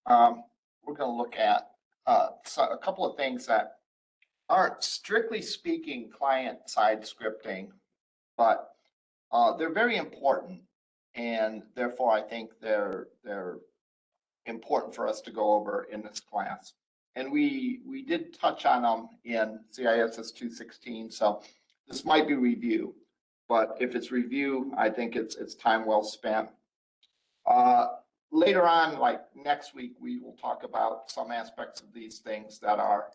we're going to look at a couple of things that aren't strictly speaking client-side scripting, but they're very important, and therefore I think they're important for us to go over in this class. And we did touch on them in CISS232, so this might be review, but if it's review, I think it's time well spent. Later on, like next week, we will talk about some aspects of these things that are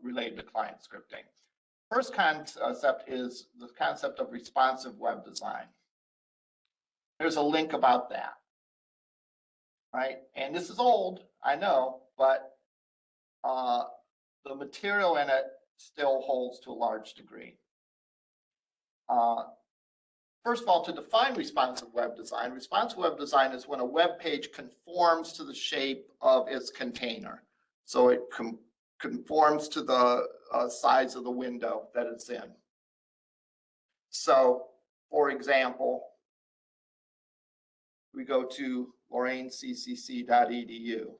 related to client scripting. First concept is the concept of responsive web design. There's a link about that, right? And this is old, I know, but the material in it still holds to a large degree. First of all, to define responsive web design is when a web page conforms to the shape of its container. So it conforms to the size of the window that it's in. So, for example, we go to lorainccc.edu.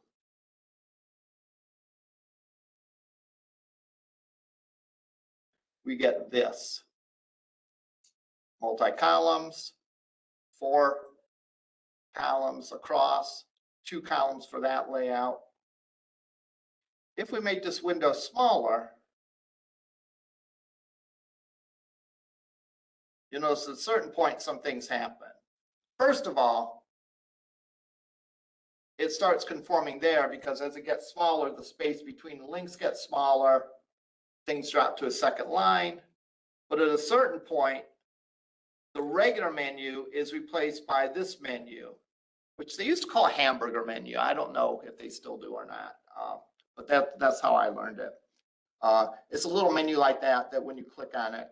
We get this. Multi-columns, 4 columns across, 2 columns for that layout. If we make this window smaller, you notice at a certain point some things happen. First of all, it starts conforming there because as it gets smaller, the space between the links gets smaller, things drop to a second line. But at a certain point, the regular menu is replaced by this menu, which they used to call a hamburger menu. I don't know if they still do or not, but that's how I learned it. It's a little menu like that when you click on it,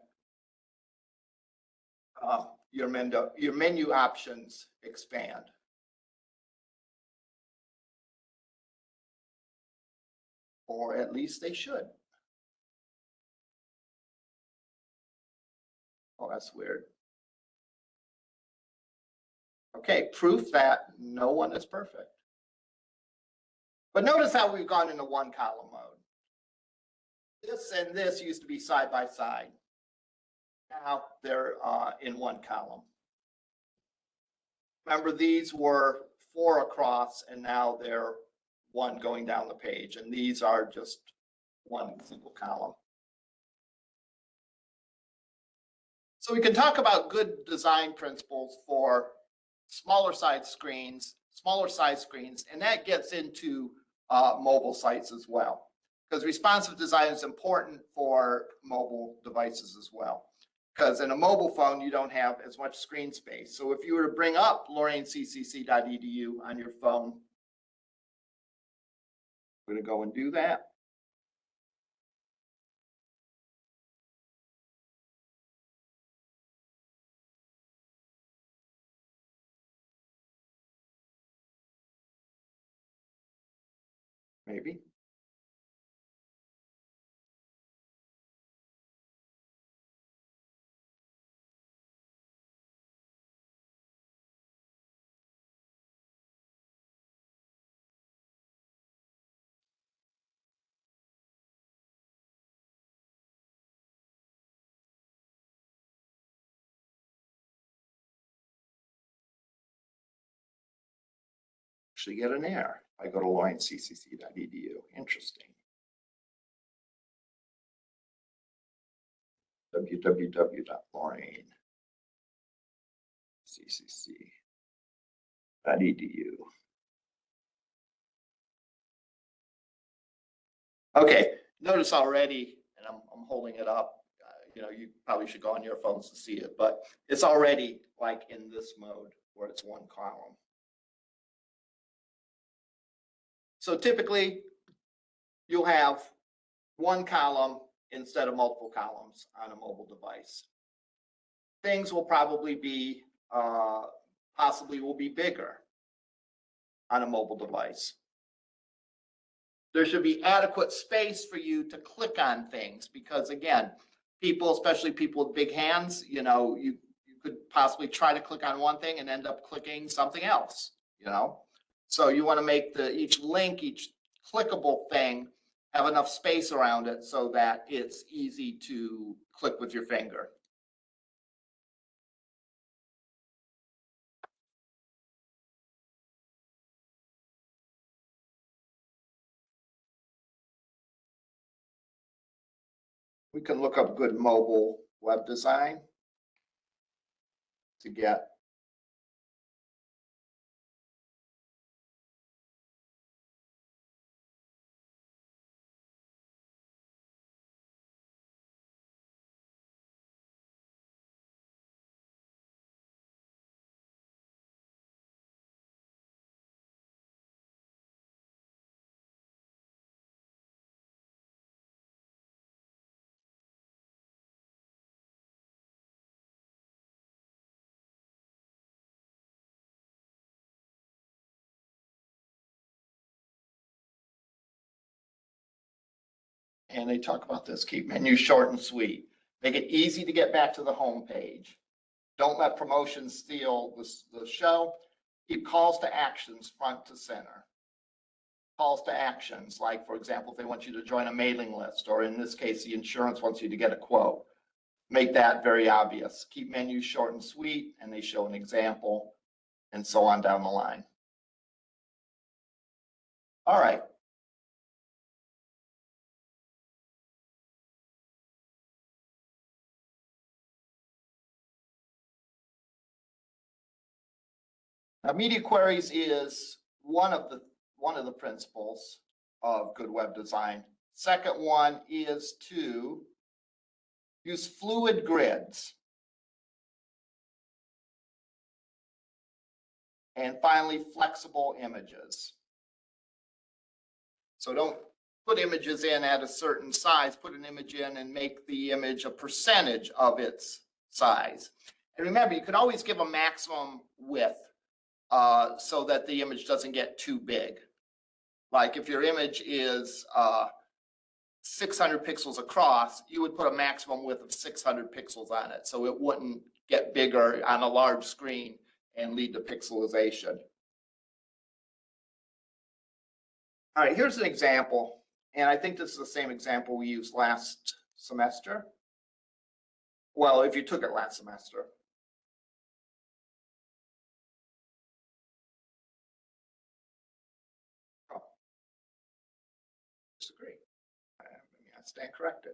your menu options expand. Or at least they should. Oh, that's weird. Okay, proof that no one is perfect. But notice how we've gone into 1 column mode. This and this used to be side by side. Now they're in 1 column. Remember, these were 4 across, and now they're 1 going down the page, and these are just 1 single column. So we can talk about good design principles for smaller size screens, and that gets into mobile sites as well, because responsive design is important for mobile devices as well. Because in a mobile phone, you don't have as much screen space. So if you were to bring up lorainccc.edu on your phone, I'm going to go and do that. Maybe. Actually get an error. I go to lorainccc.edu. Interesting. www.lorainccc.edu. Okay, notice already, and I'm holding it up. You know, you probably should go on your phones to see it, but it's already like in this mode where it's 1 column. So typically, you'll have 1 column instead of multiple columns on a mobile device. Things will probably be, possibly will be bigger on a mobile device. There should be adequate space for you to click on things because, again, people, especially people with big hands, you know, you could possibly try to click on one thing and end up clicking something else, you know? So you want to make each link, each clickable thing have enough space around it so that it's easy to click with your finger. We can look up good mobile web design to get and they talk about this, keep menus short and sweet. Make it easy to get back to the home page. Don't let promotions steal the show. Keep calls to actions front to center. Calls to actions, like, for example, if they want you to join a mailing list, or in this case, the insurance wants you to get a quote. Make that very obvious. Keep menus short and sweet, and they show an example, and so on down the line. All right. Now, media queries is one of the principles of good web design. Second one is to use fluid grids. And finally, flexible images. So don't put images in at a certain size, put an image in and make the image a percentage of its size. And remember, you can always give a maximum width so that the image doesn't get too big. Like if your image is 600 pixels across, you would put a maximum width of 600 pixels on it, so it wouldn't get bigger on a large screen and lead to pixelization. All right, here's an example, and I think this is the same example we used last semester. Well, if you took it last semester. Oh, disagree. I stand corrected.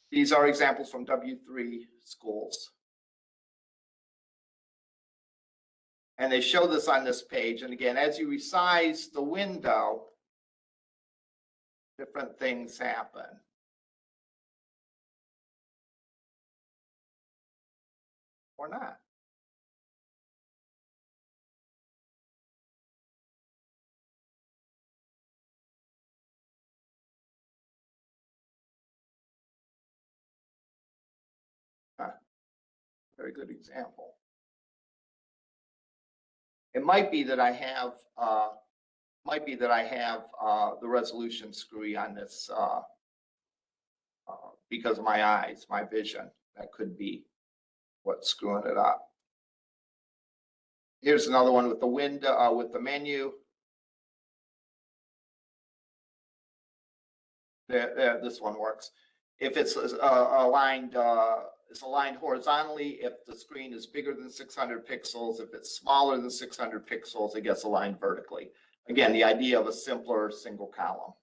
These are examples from W3 schools. And they show this on this page. And again, as you resize the window, different things happen. Or not. Very good example. It might be that I have the resolution screwy on this because of my eyes, my vision. That could be what's screwing it up. Here's another one with the window, with the menu. There, this one works. If it's aligned horizontally, if the screen is bigger than 600 pixels, if it's smaller than 600 pixels, it gets aligned vertically. Again, the idea of a simpler single column.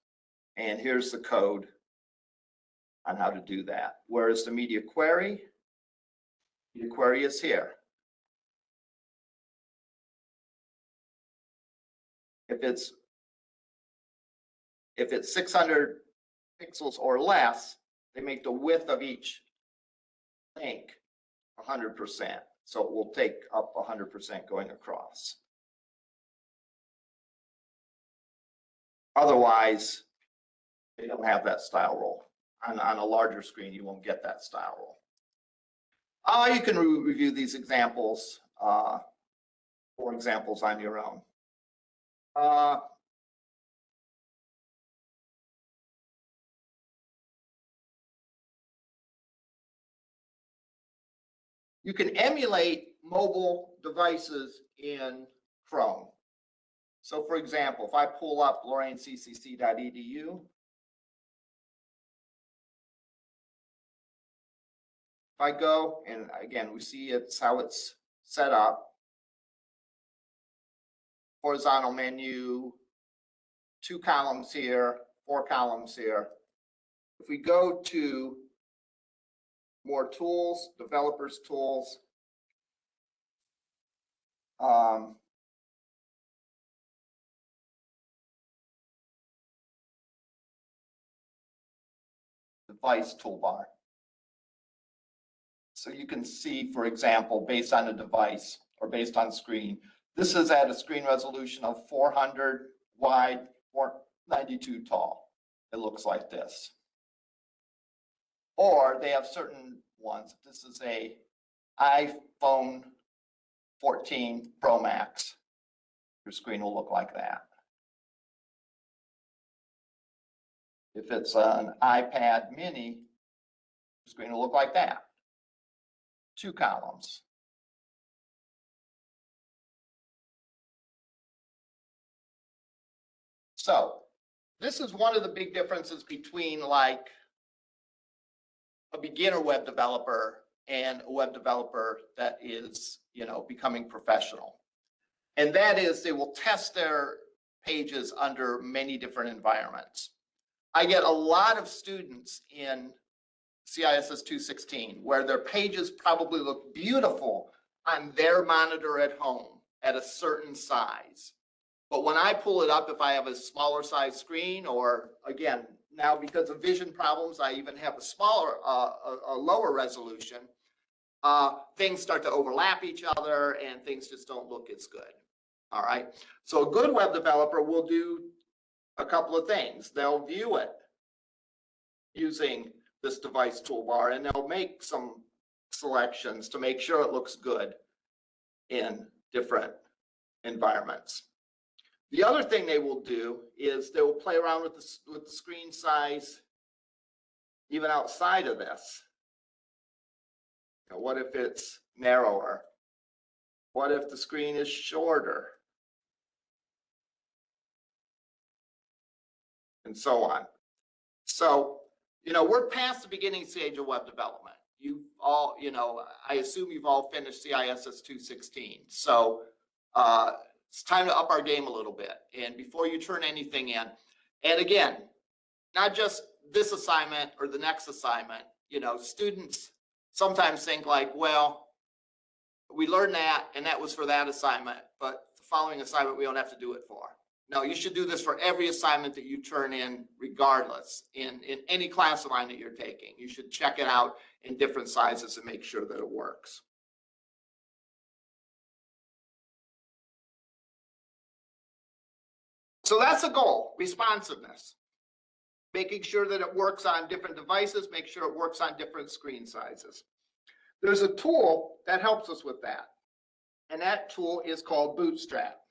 And here's the code on how to do that. Where's the media query? Media query is here. If it's 600 pixels or less, they make the width of each link 100%. So it will take up 100% going across. Otherwise, they don't have that style rule. On a larger screen, you won't get that style rule. You can review these examples, for examples on your own. You can emulate mobile devices in Chrome. So for example, if I pull up lorainccc.edu, if I go, and again, we see it's how it's set up. Horizontal menu, 2 columns here, 4 columns here. If we go to more tools, developers tools, device toolbar. So you can see, for example, based on a device or based on screen, this is at a screen resolution of 400 wide, 492 tall. It looks like this. Or they have certain ones. This is a iPhone 14 Pro Max. Your screen will look like that. If it's an iPad mini, your screen will look like that. 2 columns. So this is one of the big differences between like a beginner web developer and a web developer that is, becoming professional. And that is they will test their pages under many different environments. I get a lot of students in CISS232 where their pages probably look beautiful on their monitor at home at a certain size. But when I pull it up, if I have a smaller size screen, or again, now because of vision problems, I even have a smaller, a lower resolution, things start to overlap each other and things just don't look as good. All right. So a good web developer will do a couple of things. They'll view it using this device toolbar, and they'll make some selections to make sure it looks good in different environments. The other thing they will do is they will play around with the screen size even outside of this. What if it's narrower? What if the screen is shorter? And so on. So, we're past the beginning stage of web development. You all, I assume you've all finished CISS232. So it's time to up our game a little bit. And before you turn anything in, and again, not just this assignment or the next assignment, students sometimes think like, well, we learned that and that was for that assignment, but the following assignment we don't have to do it for. No, you should do this for every assignment that you turn in regardless in any class of mine that you're taking. You should check it out in different sizes and make sure that it works. So that's the goal, responsiveness. Making sure that it works on different devices, make sure it works on different screen sizes. There's a tool that helps us with that, and that tool is called Bootstrap.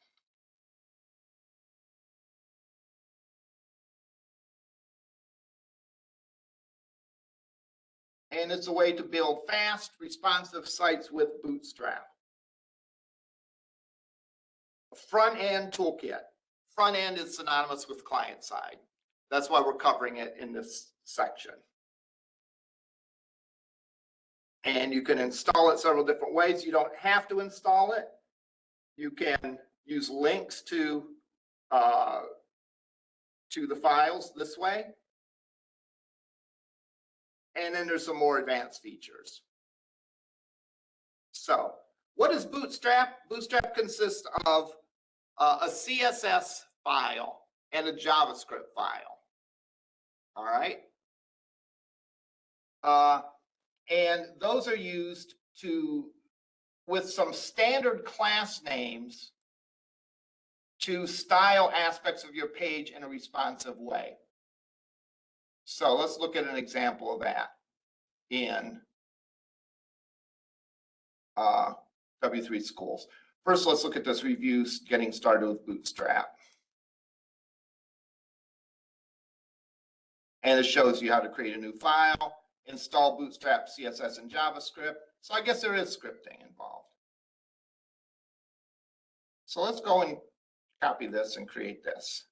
And it's a way to build fast, responsive sites with Bootstrap. Front-end toolkit. Front end is synonymous with client side. That's why we're covering it in this section. And you can install it several different ways. You don't have to install it. You can use links to the files this way. And then there's some more advanced features. So what is Bootstrap? Bootstrap consists of a CSS file and a JavaScript file. All right. And those are used with some standard class names to style aspects of your page in a responsive way. So let's look at an example of that in W3 Schools. First, let's look at this review, getting started with Bootstrap. And it shows you how to create a new file, install Bootstrap, CSS, and JavaScript, So I guess there is scripting involved. So let's go and copy this and create this.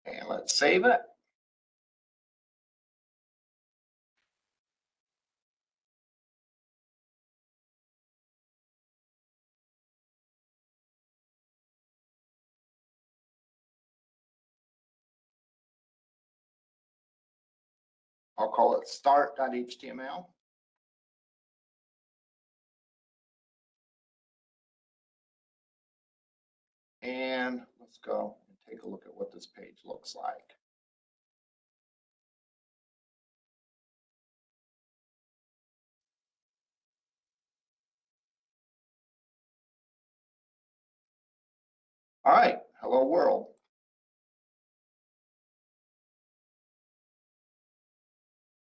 And let's save it. I'll call it start.html. And let's go and take a look at what this page looks like. All right, hello world.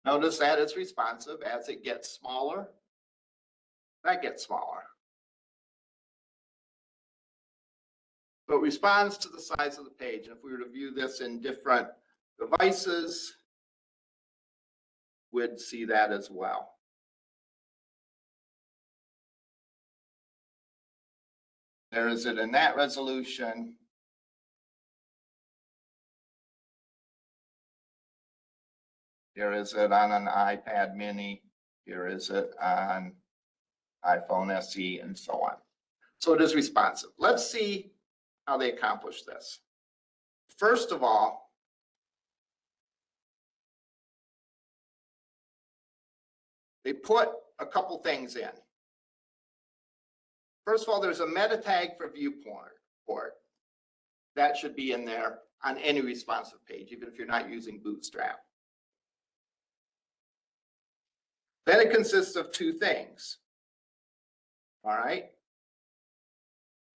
Notice that it's responsive. As it gets smaller, that gets smaller. So it responds to the size of the page. And if we were to view this in different devices, we'd see that as well. There is it in that resolution. Here is it on an iPad mini. Here is it on iPhone SE and so on. So it is responsive. Let's see how they accomplish this. First of all, they put a couple things in. First of all, there's a meta tag for viewport. That should be in there on any responsive page, even if you're not using Bootstrap. Then it consists of two things. All right.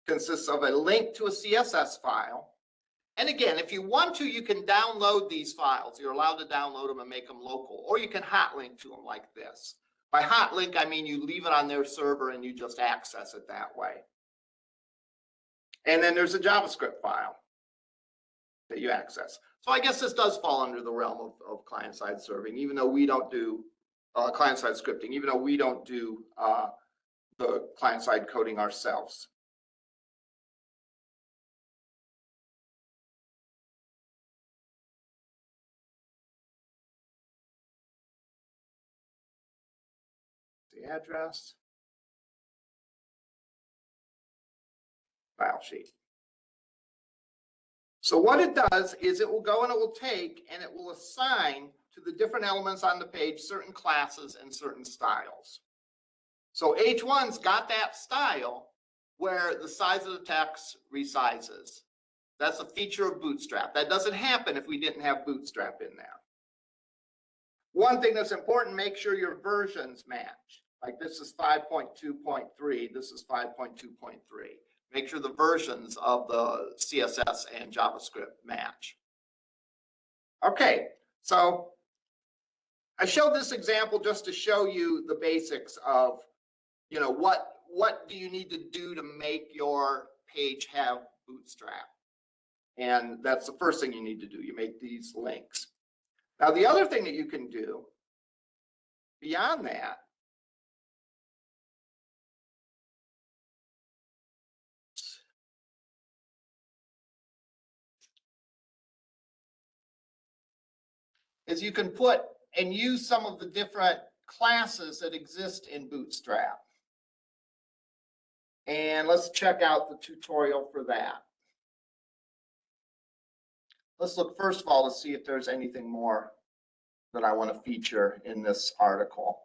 Consists of a link to a CSS file. And again, if you want to, you can download these files. You're allowed to download them and make them local, or you can hot link to them like this. By hot link, I mean you leave it on their server and you just access it that way. And then there's a JavaScript file that you access. So I guess this does fall under the realm of client-side serving, even though we don't do client-side scripting, even though we don't do the client-side coding ourselves. The address, file sheet. So what it does is it will go and it will take and it will assign to the different elements on the page certain classes and certain styles. So H1's got that style where the size of the text resizes. That's a feature of Bootstrap. That doesn't happen if we didn't have Bootstrap in there. One thing that's important, make sure your versions match. Like this is 5.2.3, this is 5.2.3. Make sure the versions of the CSS and JavaScript match. Okay, so I showed this example just to show you the basics of, you know, what do you need to do to make your page have Bootstrap? And that's the first thing you need to do. You make these links. Now, the other thing that you can do beyond that is you can put and use some of the different classes that exist in Bootstrap. And let's check out the tutorial for that. Let's look first of all to see if there's anything more that I want to feature in this article.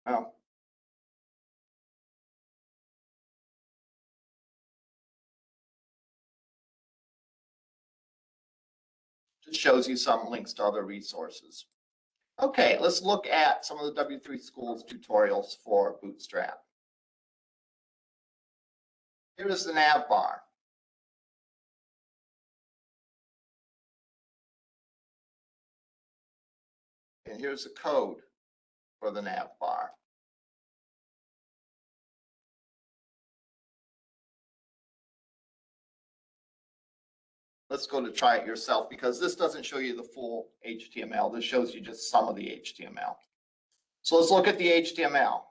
Oh. Just shows you some links to other resources. Okay, let's look at some of the W3 Schools tutorials for Bootstrap. Here is the nav bar. And here's the code for the nav bar. Let's go to try it yourself because this doesn't show you the full HTML. This shows you just some of the HTML. So let's look at the HTML.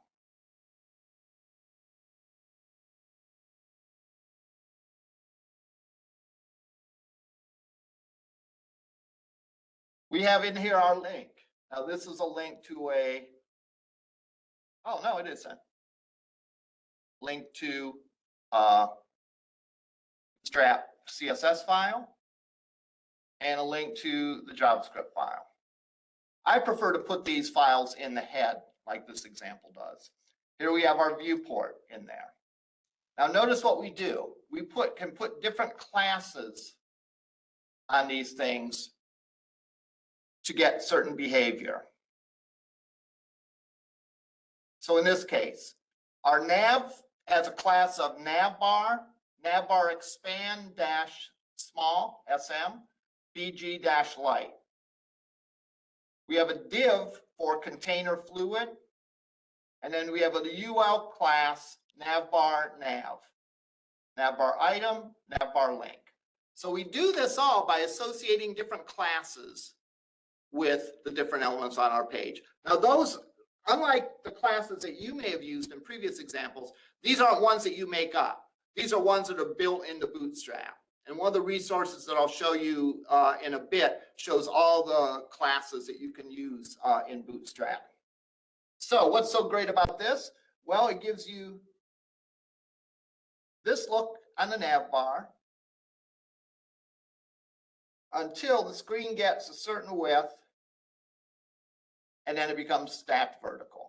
We have in here our link. Now this is a link to a, oh no, it isn't. Link to Bootstrap CSS file and a link to the JavaScript file. I prefer to put these files in the head like this example does. Here we have our viewport in there. Now notice what we do. We can put different classes on these things to get certain behavior. So in this case, our nav has a class of navbar expand dash small sm bg dash light. We have a div for container fluid, and then we have a UL class navbar navbar item, navbar link. So we do this all by associating different classes with the different elements on our page. Now those, unlike the classes that you may have used in previous examples, these aren't ones that you make up. These are ones that are built into Bootstrap. And one of the resources that I'll show you in a bit shows all the classes that you can use in Bootstrap. So what's so great about this? Well, it gives you this look on the nav bar until the screen gets a certain width, and then it becomes stacked vertical.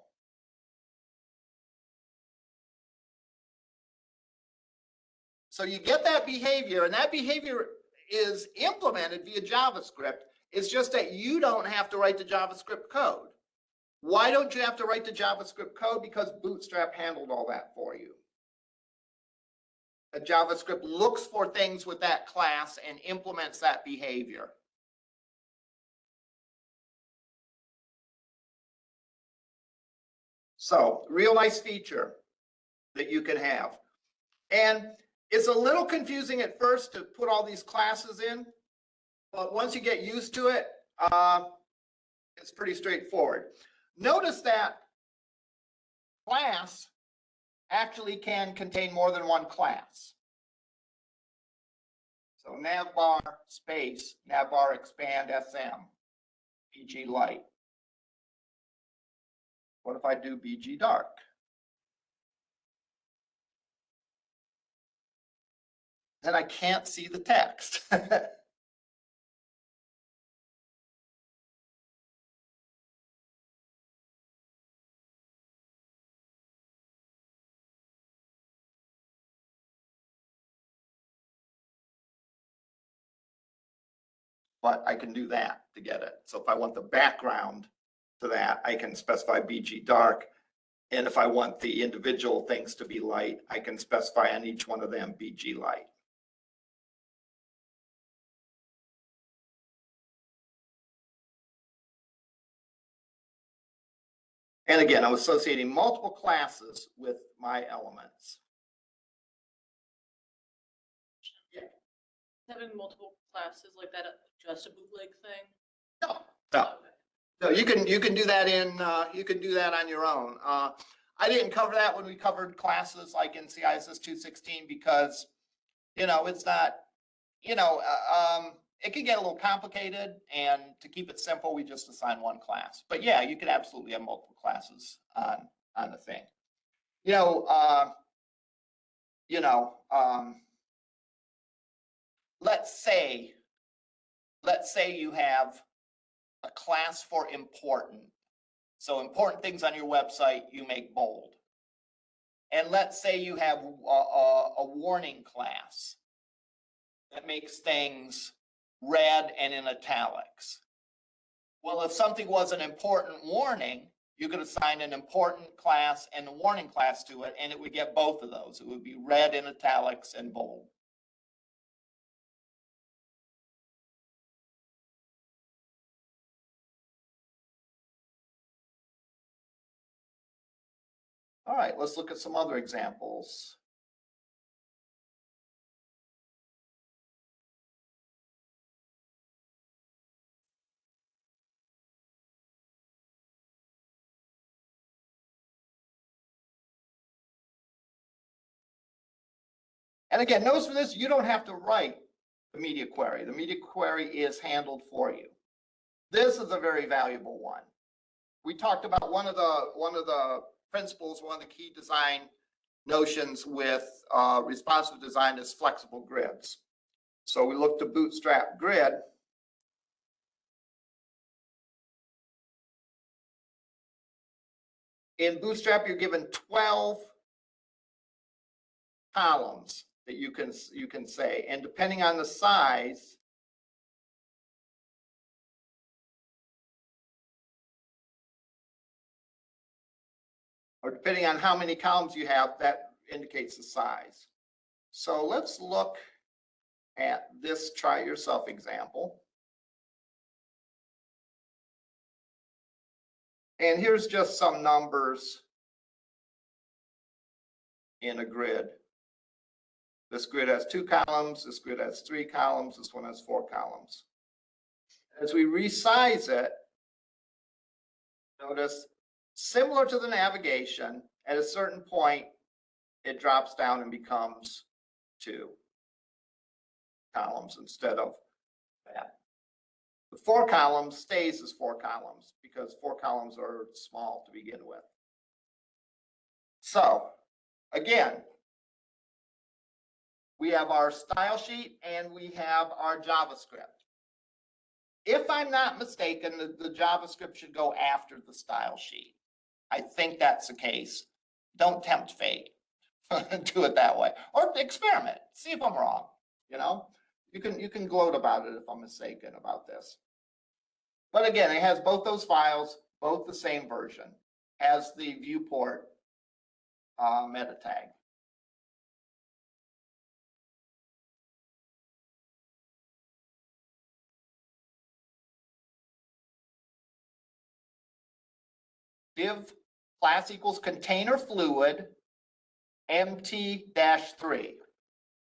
So you get that behavior, and that behavior is implemented via JavaScript. It's just that you don't have to write the JavaScript code. Why don't you have to write the JavaScript code? Because Bootstrap handled all that for you. A JavaScript looks for things with that class and implements that behavior. So, real nice feature that you can have. And it's a little confusing at first to put all these classes in, but once you get used to it, it's pretty straightforward. Notice that class actually can contain more than one class. So navbar space, navbar expand SM, BG light. What if I do BG dark? Then I can't see the text. But I can do that to get it. So if I want the background to that, I can specify BG dark. And if I want the individual things to be light, I can specify on each one of them BG light. And again, I'm associating multiple classes with my elements. Yeah. Having multiple classes like that, just a bootleg thing? No, no. No, you can do that in you can do that on your own. I didn't cover that when we covered classes like in CISS232 because it's not it can get a little complicated, and to keep it simple, we just assign one class. But yeah, you could absolutely have multiple classes on the thing. You know, let's say you have a class for important. So important things on your website, you make bold. And let's say you have a warning class that makes things red and in italics. Well, if something was an important warning, you could assign an important class and a warning class to it, and it would get both of those. It would be red in italics and bold. All right, let's look at some other examples. And again, notice for this, you don't have to write the media query. The media query is handled for you. This is a very valuable one. We talked about one of the principles, one of the key design notions with responsive design is flexible grids. So we looked at Bootstrap grid. In Bootstrap, you're given 12 columns that you can say, and depending on the size, or depending on how many columns you have, that indicates the size. So let's look at this try yourself example. And here's just some numbers in a grid. This grid has 2 columns, this grid has 3 columns, this one has 4 columns. As we resize it, notice, similar to the navigation, at a certain point, it drops down and becomes 2 columns instead of that. The 4 columns stays as 4 columns because 4 columns are small to begin with. So again, we have our style sheet and we have our JavaScript. If I'm not mistaken, the JavaScript should go after the style sheet. I think that's the case. Don't tempt fate. Do it that way, or experiment. See if I'm wrong. You know, you can gloat about it if I'm mistaken about this. But again, it has both those files, both the same version, has the viewport meta tag. Div class equals container fluid MT-3.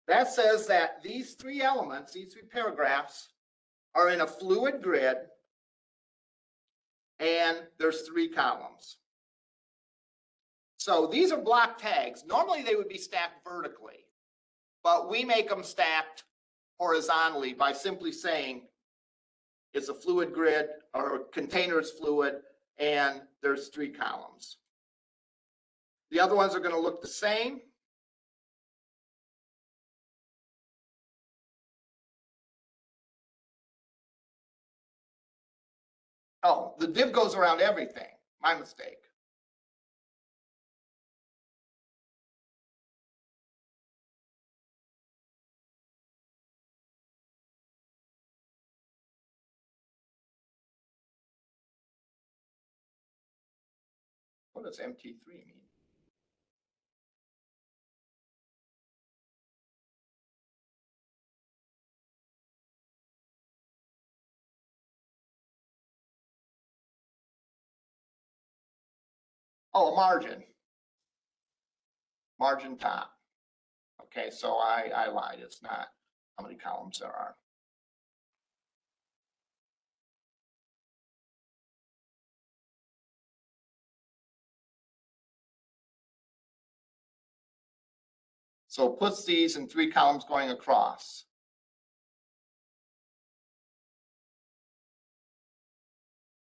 That says that these 3 elements, these 3 paragraphs, are in a fluid grid, and there's 3 columns. So these are block tags. Normally they would be stacked vertically, but we make them stacked horizontally by simply saying it's a fluid grid, or container is fluid, and there's 3 columns. The other ones are going to look the same. Oh, the div goes around everything. My mistake. What does MT3 mean? Oh, a margin. Margin top. Okay, so I lied. It's not how many columns there are. So it puts these in 3 columns going across.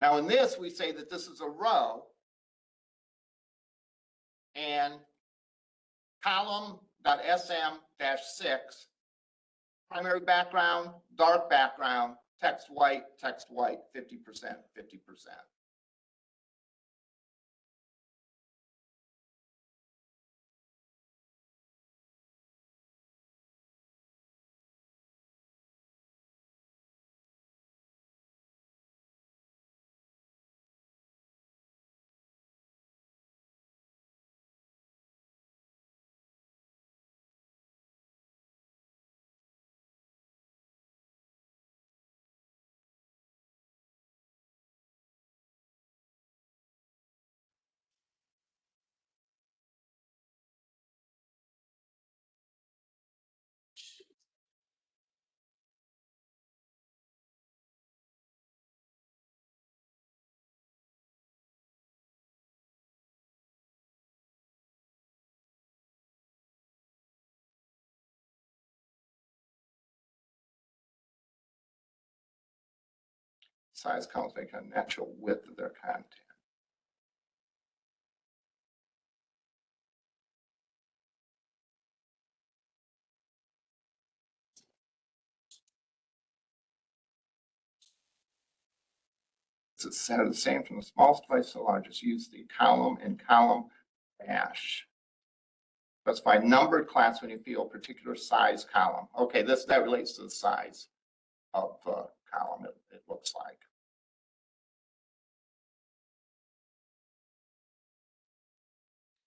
Now in this, we say that this is a row, and column.sm-6, primary background, dark background, text white, 50%, 50%. Size columns make a natural width of their content. It's set of the same from the smallest place to the largest. Use the column and column dash. Specify numbered class when you feel a particular size column. Okay, that relates to the size of column, it looks like.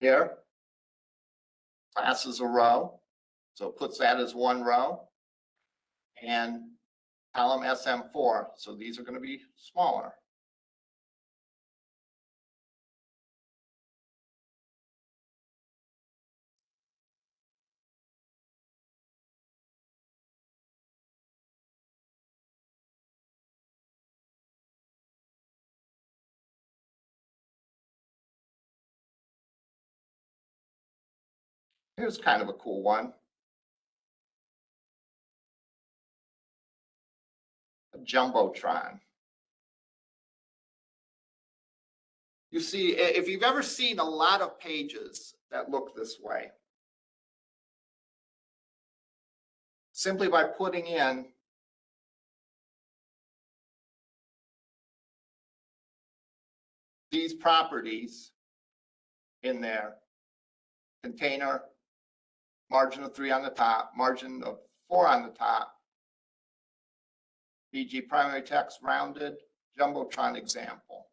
Here, class is a row, so it puts that as one row. And column SM4, so these are going to be smaller. Here's kind of a cool one. A Jumbotron. You see, if you've ever seen a lot of pages that look this way, simply by putting in these properties in there, container, margin of 3 on the top, margin of 4 on the top, e.g. primary text rounded, Jumbotron example.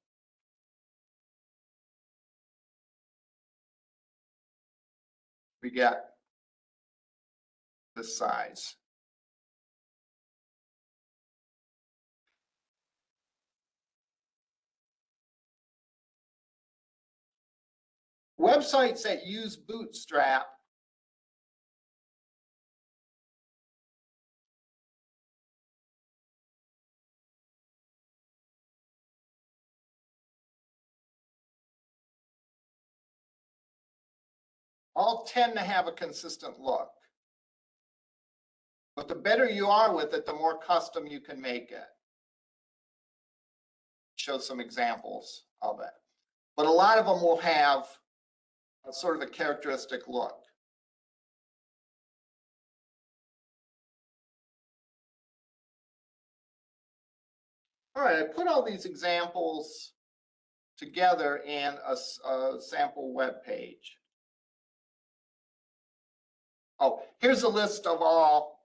We get this size. Websites that use Bootstrap all tend to have a consistent look. But the better you are with it, the more custom you can make it. Show some examples of it. But a lot of them will have a sort of a characteristic look. All right, I put all these examples together in a sample web page. Oh, here's a list of all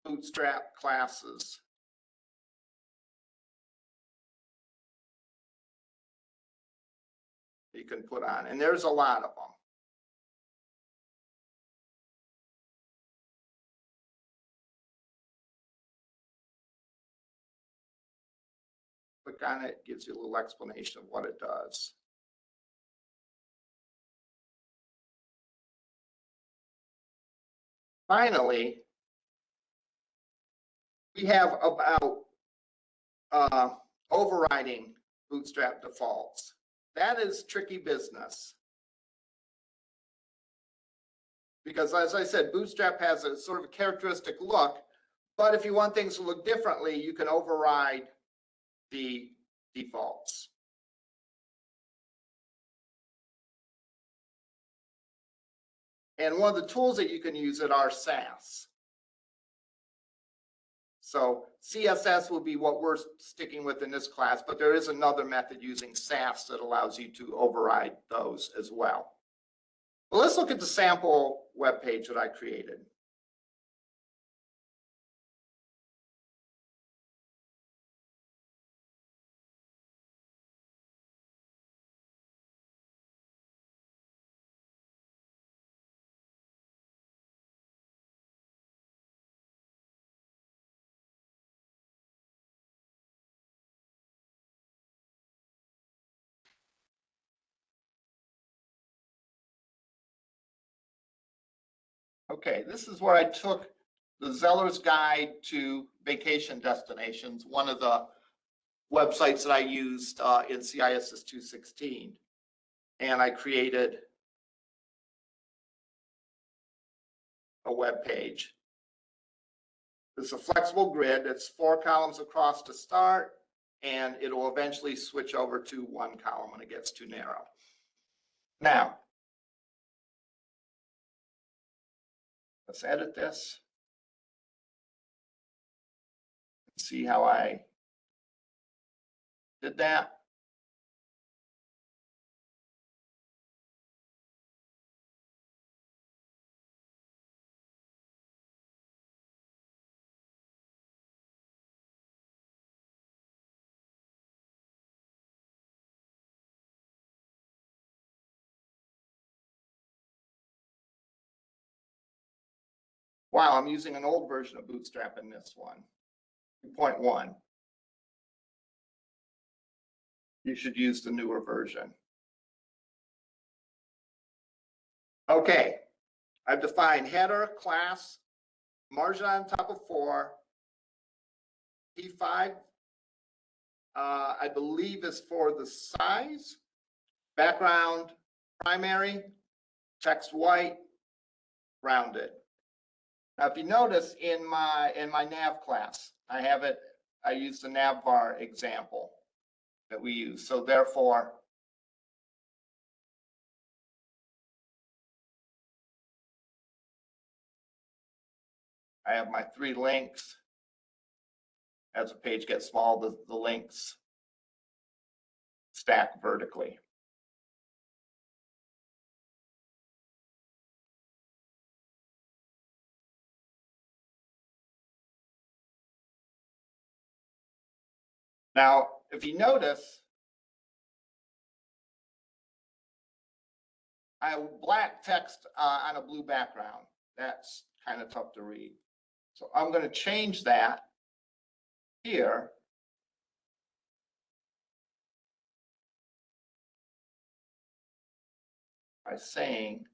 Bootstrap classes. You can put on, and there's a lot of them. Click on it, gives you a little explanation of what it does. Finally, we have about overriding Bootstrap defaults. That is tricky business. Because as I said, Bootstrap has a sort of a characteristic look, but if you want things to look differently, you can override the defaults. And one of the tools that you can use it are SAS. So CSS will be what we're sticking with in this class, but there is another method using SAS that allows you to override those as well. Well, let's look at the sample web page that I created. Okay, this is where I took the Zeller's Guide to Vacation Destinations, one of the websites that I used in CISS232, and I created a web page. This is a flexible grid. It's 4 columns across to start, and it'll eventually switch over to 1 column when it gets too narrow. Now, let's edit this. See how I did that. Wow, I'm using an old version of Bootstrap in this one, 2.1. You should use the newer version. Okay, I've defined header, class, margin on top of 4, P5, I believe is for the size, background, primary, text white, rounded. Now, if you notice in my nav class, I used the nav bar example that we use. So therefore, I have my 3 links. As the page gets small, the links stack vertically. Now, if you notice, I have black text on a blue background. That's kind of tough to read. So I'm going to change that here. By saying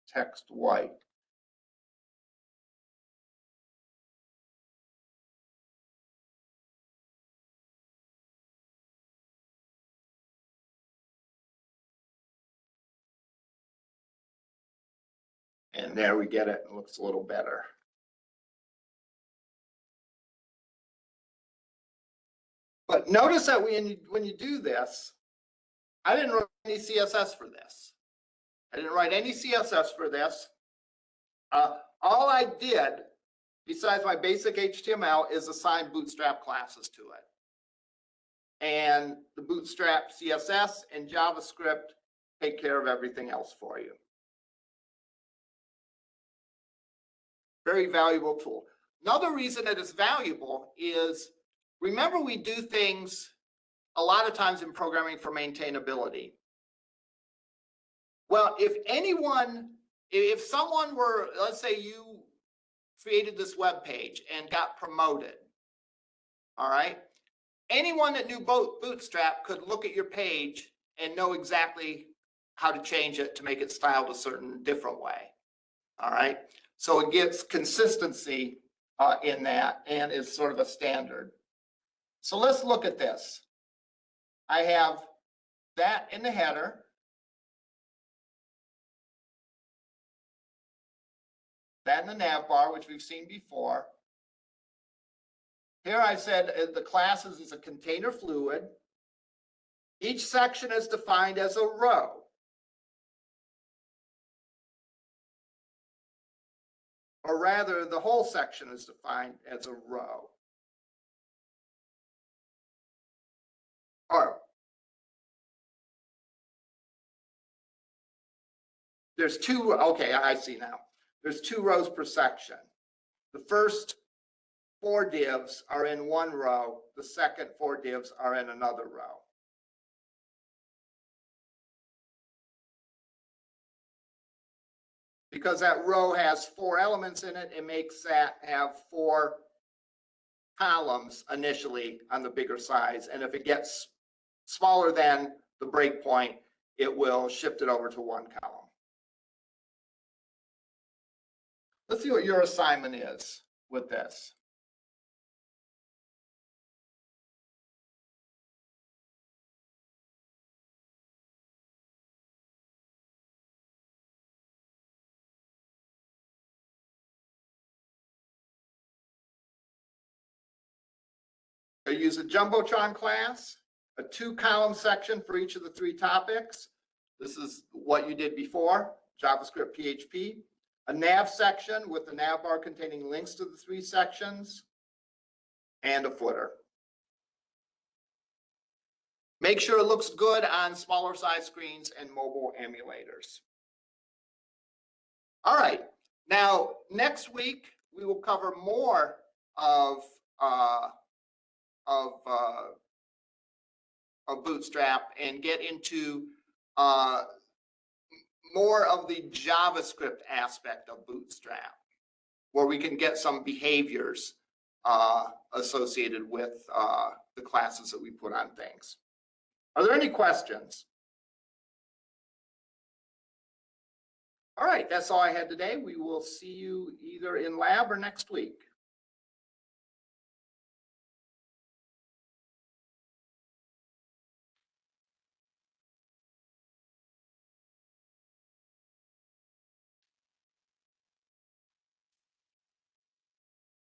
text white. And there we get it. It looks a little better. But notice that when you do this, I didn't write any CSS for this. I didn't write any CSS for this. All I did, besides my basic HTML, is assign Bootstrap classes to it. And the Bootstrap CSS and JavaScript take care of everything else for you. Very valuable tool. Another reason that it's valuable is, remember, we do things a lot of times in programming for maintainability. Well, if someone were, let's say you created this web page and got promoted, all right? Anyone that knew Bootstrap could look at your page and know exactly how to change it to make it styled a certain different way, all right? So it gets consistency in that and is sort of a standard. So let's look at this. I have that in the header. That in the nav bar, which we've seen before. Here I said the classes is a container fluid. Each section is defined as a row. Or rather, the whole section is defined as a row. Or there's two, okay, I see now. There's 2 rows per section. The first 4 divs are in one row. The second 4 divs are in another row. Because that row has 4 elements in it, it makes that have 4 columns initially on the bigger size. And if it gets smaller than the breakpoint, it will shift it over to 1 column. Let's see what your assignment is with this. I use a Jumbotron class, a 2-column section for each of the 3 topics. This is what you did before, JavaScript, PHP. A nav section with the nav bar containing links to the 3 sections, and a footer. Make sure it looks good on smaller size screens and mobile emulators. All right, now next week we will cover more of Bootstrap and get into more of the JavaScript aspect of Bootstrap, where we can get some behaviors associated with the classes that we put on things. Are there any questions? All right, that's all I had today. We will see you either in lab or next week.